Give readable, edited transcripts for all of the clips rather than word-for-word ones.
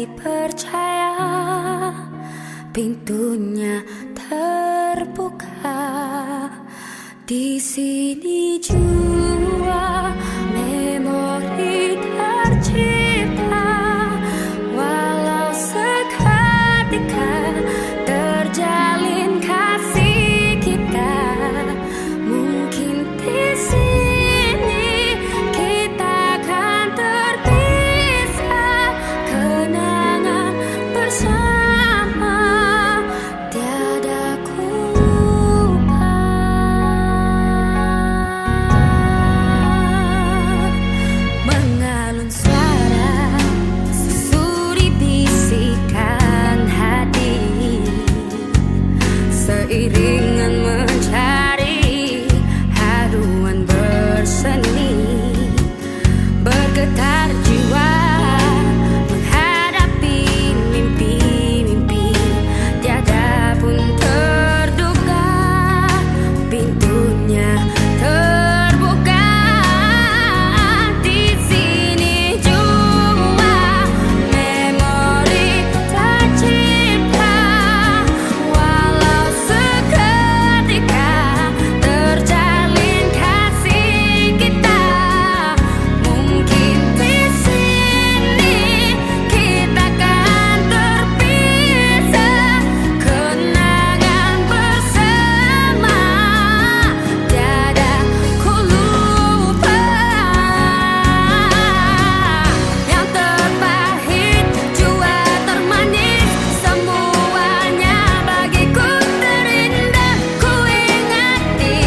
Percaya pintunya terbuka, di sini jua memori tercipta, walau seketika terjalin kasih kita. Mungkin di sini kita akan terpisah, kenangan bersama tiada ku lupa. Mengalun suara sesuri bisikan hati, seiringan mencari haruan berseni, bergetar jiwa menghadapi mimpi-mimpi, tiada pun terduga pintunya terbuka. Di sini jua memori tercipta, walau seketika terjalin kasih kita. Mungkin di sini kita akan terpisah, kenangan bersama tiada ku lupa. Yang terpahit jua termanis, semuanya bagiku terindah. Ku ingati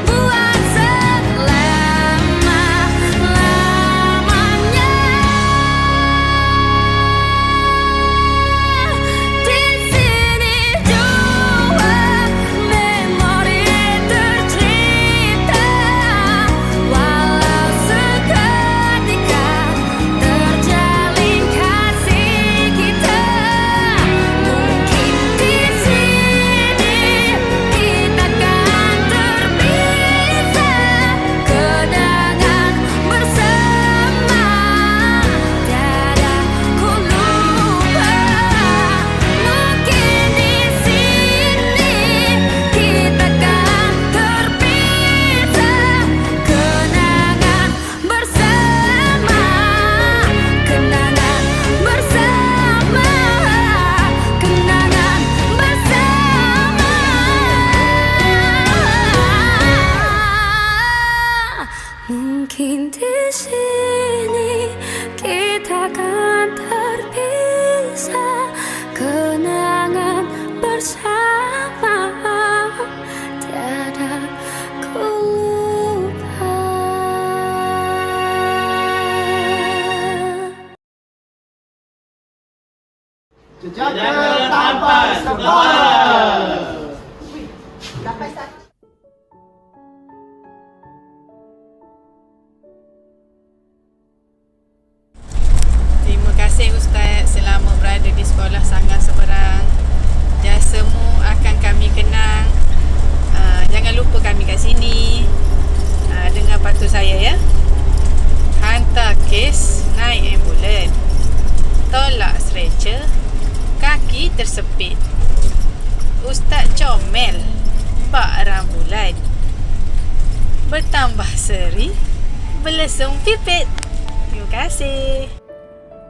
buat selama-lamanya. Di sini jua memori tercipta, walau seketika terjalin kasih kita. Mungkin di sini kita akan terpisah, kenangan bersama tiada ku lupa. Mungkin di sini kita akan terpisah, kenangan bersama, kenangan bersama, kenangan bersama. Mungkin di sini kita akan terpisah, kenangan bersama tiada ku lupa. Jejaka tanpa sekolah. Terima kasih Ustaz selama berada di sekolah Sanggar Seberang. Jasamu akan kami kenang. Jangan lupa kami kat sini. Dengar patu saya ya. Hantar kes, naik ambulan. Tolak stretcher, kaki tersepit. Ustaz comel, bak rambulan. Bertambah seri, belesung pipit. Terima kasih.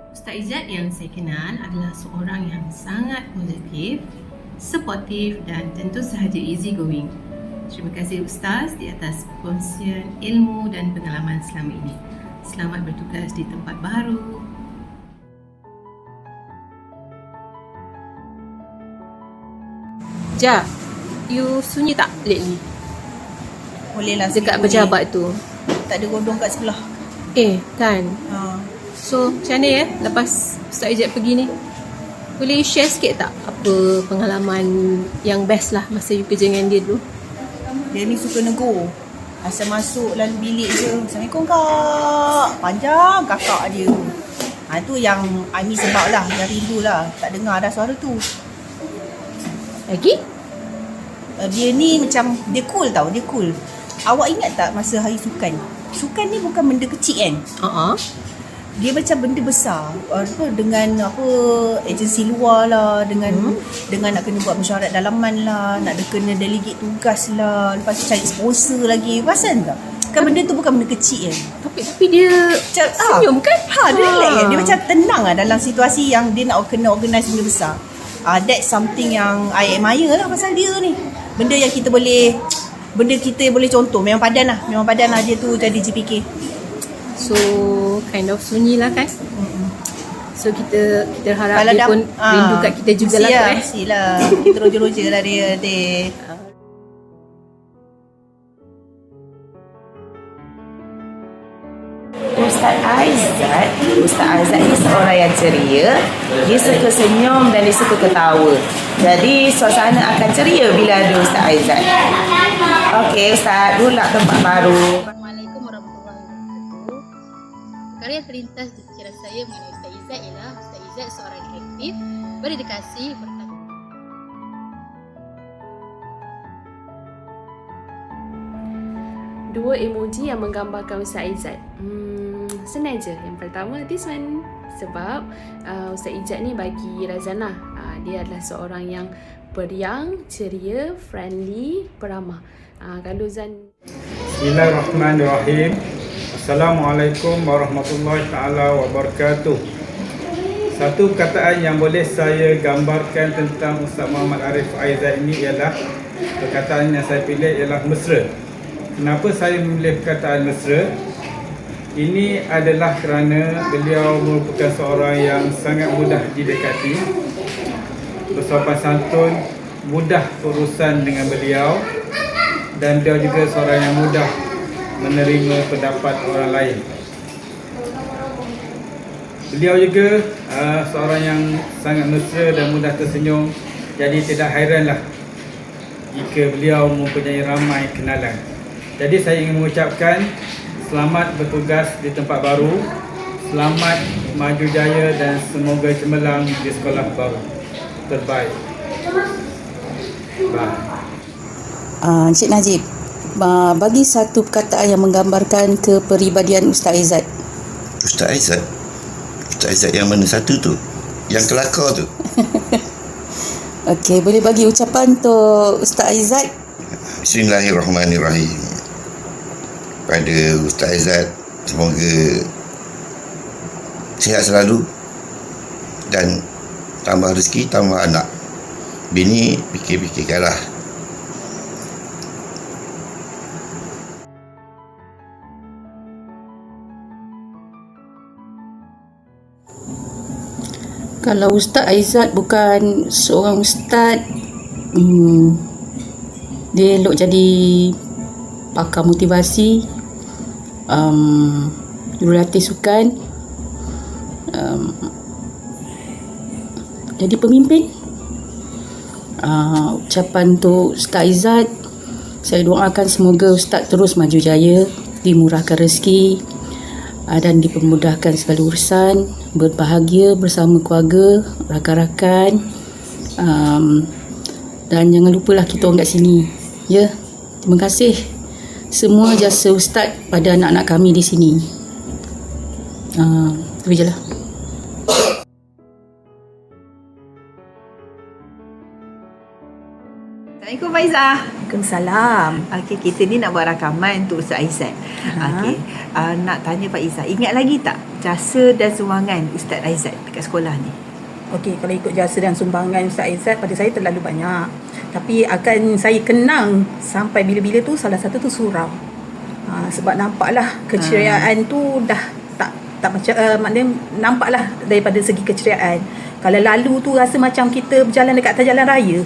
Ustaz Izzat yang saya kenal adalah seorang yang sangat positif, suportif dan tentu sahaja easy going. Terima kasih Ustaz di atas perkongsian ilmu dan pengalaman selama ini. Selamat bertugas di tempat baru. Ja, you sunyi tak lately? Boleh lah Dekat sikit pejabat tu. boleh. Tak ada godong kat sebelah. Kan. Ha. So, macam mana ya lepas Ustaz Izzat pergi ni? Boleh share sikit tak apa pengalaman yang best lah masa you kerja dengan dia dulu? Dia ni suka negur. Asal masuk lalu bilik je. Assalamualaikum kak. Panjang kakak dia. Tu yang Ami sebab lah. Yang rindu lah. Tak dengar dah suara tu. Lagi? Dia ni macam, dia cool tau. Dia cool. Awak ingat tak masa hari sukan? Sukan ni bukan benda kecil kan? dia macam benda besar dengan agensi luar lah, dengan nak kena buat mesyuarat dalaman lah, nak kena delegate tugas lah, lepas tu cari sponsor lagi. Perasan tak? Kan benda tu bukan benda kecil kan. Tapi dia macam senyum kan? Dia relax kan. Dia macam tenang lah dalam situasi yang dia nak kena organise benda besar. That's something yang I admire lah pasal dia ni. Benda kita boleh contoh. Memang padan lah dia tu jadi GPK. So kind of sunyi lah kan. So kita harap kalau dia pun rindu kat kita jugalah tu mestilah. Kita roja-roja lah dia. Ustaz Aizat ni seorang yang ceria. Dia suka senyum dan dia suka ketawa. Jadi suasana akan ceria bila ada Ustaz Aizat. Okey Ustaz, pula tempat baru. Assalamualaikum warahmatullahi wabarakatuh. Perkara yang terlintas di fikiran saya mengenai Ustaz Izzat ialah Ustaz Izzat seorang yang aktif, berdedikasi, bertanggung. Dua emoji yang menggambarkan Ustaz Izzat. Senang je. Yang pertama, this one. Sebab Ustaz Izzat ni bagi Razana, dia adalah seorang yang periang, ceria, friendly, peramah. Kalau Zan. Bismillahirrahmanirrahim. Assalamualaikum warahmatullahi taala wabarakatuh. Satu perkataan yang boleh saya gambarkan tentang Ustaz Muhammad Arif Aizat ini ialah perkataan yang saya pilih ialah mesra. Kenapa saya memilih perkataan mesra? Ini adalah kerana beliau merupakan seorang yang sangat mudah didekati, bersopan santun, mudah berurusan dengan beliau, dan beliau juga seorang yang mudah menerima pendapat orang lain. Beliau juga seorang yang sangat mesra dan mudah tersenyum, jadi tidak hairanlah jika beliau mempunyai ramai kenalan. Jadi saya ingin mengucapkan selamat bertugas di tempat baru, selamat maju jaya dan semoga cemerlang di sekolah baru terbaik. Bye. Encik Najib, bagi satu perkataan yang menggambarkan kepribadian Ustaz Izzat. Ustaz Izzat yang mana satu tu? Yang kelakar tu? Okey, boleh bagi ucapan untuk Ustaz Izzat? Bismillahirrahmanirrahim. Pada Ustaz Izzat, semoga sihat selalu dan tambah rezeki, tambah anak. Bini fikir-fikirkanlah. Kalau Ustaz Izzat bukan seorang ustaz, dia elok jadi pakar motivasi, jurulatih sukan, jadi pemimpin. Ucapan untuk Ustaz Izzat, saya doakan semoga Ustaz terus maju jaya, dimurahkan rezeki dan dipermudahkan segala urusan, berbahagia bersama keluarga, rakan-rakan, dan jangan lupalah kita orang kat sini. Ya, terima kasih semua jasa Ustaz pada anak-anak kami di sini. Itu je lah. Assalamualaikum Faizah. Waalaikumsalam. Okey, kita ni nak buat rakaman untuk Ustaz Izzat. Okey, nak tanya Pak Izzat, ingat lagi tak jasa dan sumbangan Ustaz Izzat dekat sekolah ni? Okey, kalau ikut jasa dan sumbangan Ustaz Izzat pada saya terlalu banyak. Tapi akan saya kenang sampai bila-bila tu, salah satu tu surau. Sebab nampaklah keceriaan tu dah tak macam maknanya nampaklah daripada segi keceriaan. Kalau lalu tu rasa macam kita berjalan dekat atas jalan raya.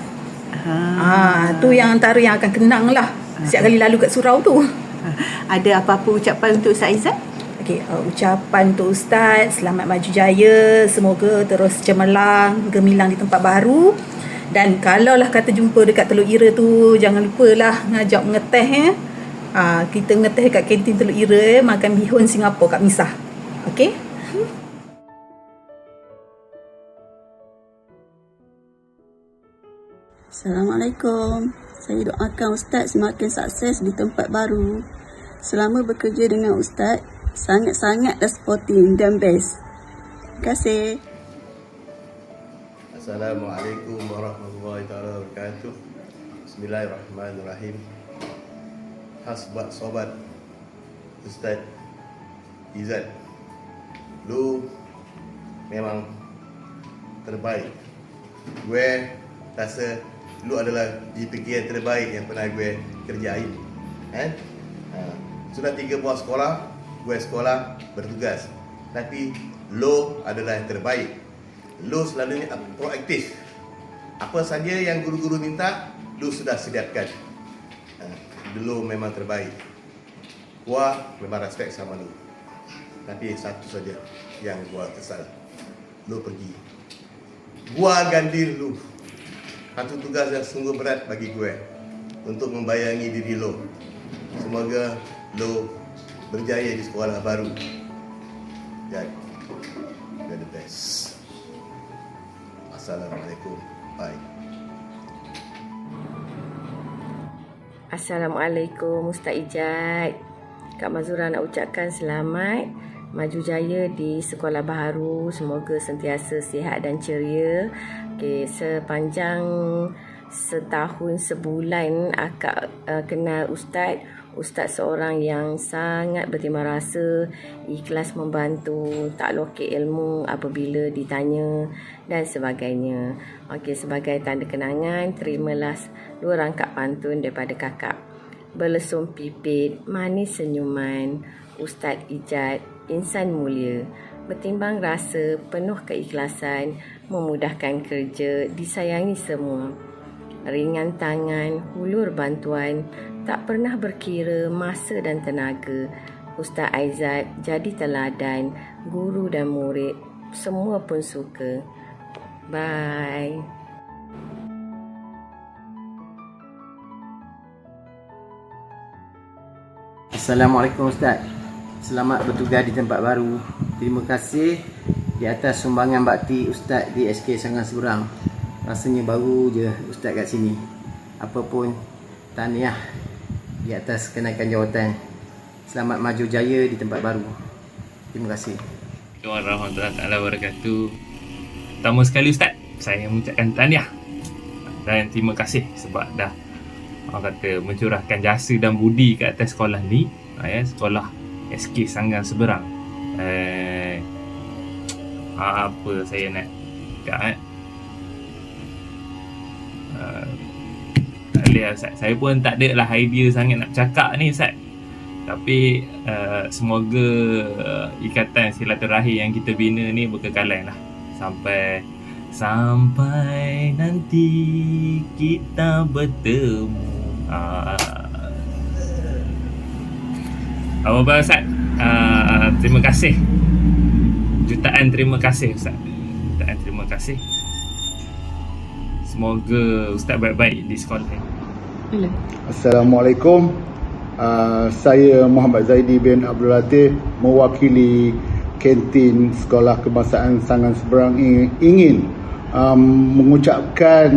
Tu yang antara yang akan kenang lah setiap kali lalu kat surau tu. Ada apa-apa ucapan untuk Ustaz Izzat? Okey, ucapan untuk Ustaz, selamat maju jaya, semoga terus cemerlang, gemilang di tempat baru. Dan kalau lah kata jumpa dekat Teluk Ira tu, jangan lupalah ngajak mengeteh. Kita mengeteh kat kantin Teluk Ira, makan bihun Singapura kat Misah. Okey? Assalamualaikum. Saya doakan Ustaz semakin sukses di tempat baru. Selama bekerja dengan Ustaz, sangat-sangat dah supporting dan best. Terima kasih. Assalamualaikum warahmatullahi wabarakatuh. Bismillahirrahmanirrahim. Sobat Ustaz Izzat, lu memang terbaik. Gue rasa lu adalah GPK yang terbaik yang pernah gue kerjain. Sudah 3 buah sekolah, gue sekolah bertugas. Tapi lu adalah yang terbaik. Lu selalunya proaktif. Apa saja yang guru-guru minta, lu sudah sediakan. Lu memang terbaik. Gua memang respect sama lu. Tapi satu saja yang gua kesal. Lu pergi. Gua ganti lu. Satu tugas yang sungguh berat bagi gue untuk membayangi diri lu. Semoga lu berjaya di sekolah baru. Jadi, you're the best. Assalamualaikum. Bye. Assalamualaikum Ustaz Izzat. Kak Mazura nak ucapkan selamat maju jaya di sekolah baharu. Semoga sentiasa sihat dan ceria. Sepanjang setahun sebulan akak kenal Ustaz seorang yang sangat berterima rasa, ikhlas membantu, tak lokek ilmu apabila ditanya dan sebagainya. Sebagai tanda kenangan, terimalah 2 rangkap pantun daripada kakak. Belesum pipit, manis senyuman, Ustaz Izzat, insan mulia. Bertimbang rasa, penuh keikhlasan, memudahkan kerja, disayangi semua. Ringan tangan, hulur bantuan, tak pernah berkira masa dan tenaga. Ustaz Izzat jadi teladan, guru dan murid semua pun suka. Bye. Assalamualaikum Ustaz. Selamat bertugas di tempat baru. Terima kasih di atas sumbangan bakti Ustaz di SK Sangan Seberang. Rasanya baru je Ustaz kat sini. Apa pun, tahniah di atas kenaikan jawatan. Selamat maju jaya di tempat baru. Terima kasih. Assalamualaikum warahmatullahi wabarakatuh. Pertama sekali Ustaz, saya mengucapkan tahniah dan terima kasih sebab dah orang kata mencurahkan jasa dan budi ke atas sekolah ni, sekolah SK Sangan Seberang. Apa saya nak cakap tak boleh Ustaz. Saya pun tak ada lah idea sangat nak cakap ni Ustaz. Tapi semoga ikatan silaturahim yang kita bina ni berkekalan lah sampai nanti kita bertemu. Apa Ustaz? Terima kasih. Jutaan terima kasih Ustaz. Jutaan terima kasih. Semoga Ustaz baik-baik di sekolah ini. Assalamualaikum. Saya Muhammad Zaidi bin Abdul Latif, mewakili kantin Sekolah Kebangsaan Sangan Seberang ingin mengucapkan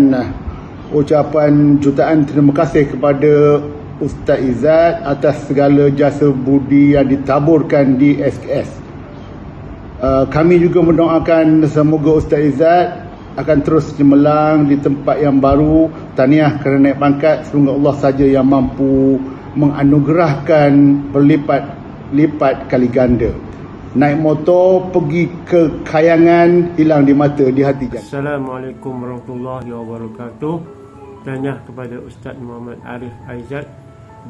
ucapan jutaan terima kasih kepada Ustaz Izzat atas segala jasa budi yang ditaburkan di SKS. Kami juga mendoakan semoga Ustaz Izzat akan terus cemerlang di tempat yang baru. Tahniah kerana naik pangkat. Semoga Allah saja yang mampu menganugerahkan berlipat-lipat kali ganda. Naik motor pergi ke Kayangan, hilang di mata, di hati jangan. Assalamualaikum warahmatullahi wabarakatuh. Tahniah kepada Ustaz Muhammad Arif Aizat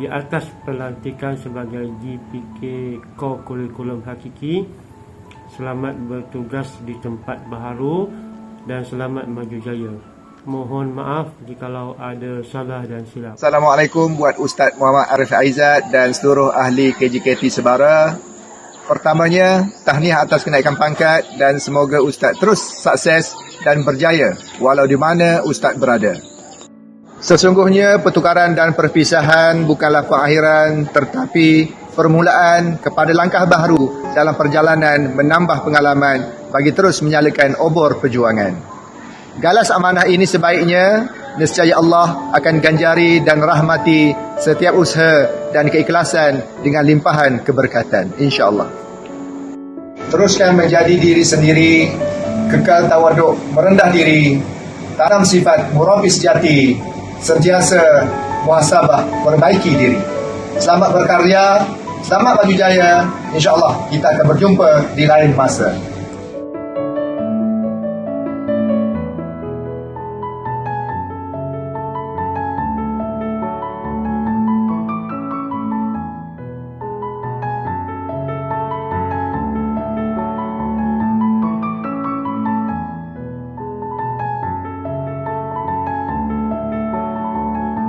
di atas pelantikan sebagai GPK Core Kurikulum Hakiki. Selamat bertugas di tempat baharu dan selamat maju jaya. Mohon maaf jikalau ada salah dan silap. Assalamualaikum buat Ustaz Muhammad Arif Aizat dan seluruh ahli KJKT Sebara. Pertamanya, tahniah atas kenaikan pangkat dan semoga Ustaz terus sukses dan berjaya walau di mana Ustaz berada. Sesungguhnya pertukaran dan perpisahan bukanlah pengakhiran tetapi permulaan kepada langkah baru dalam perjalanan menambah pengalaman bagi terus menyalakan obor perjuangan. Galas amanah ini sebaiknya nescaya Allah akan ganjari dan rahmati setiap usaha dan keikhlasan dengan limpahan keberkatan, insya-Allah. Teruskan menjadi diri sendiri, kekal tawaduk, merendah diri, tanam sifat murabi sejati, sentiasa muhasabah, perbaiki diri. Selamat berkarya, selamat maju jaya. InsyaAllah kita akan berjumpa di lain masa.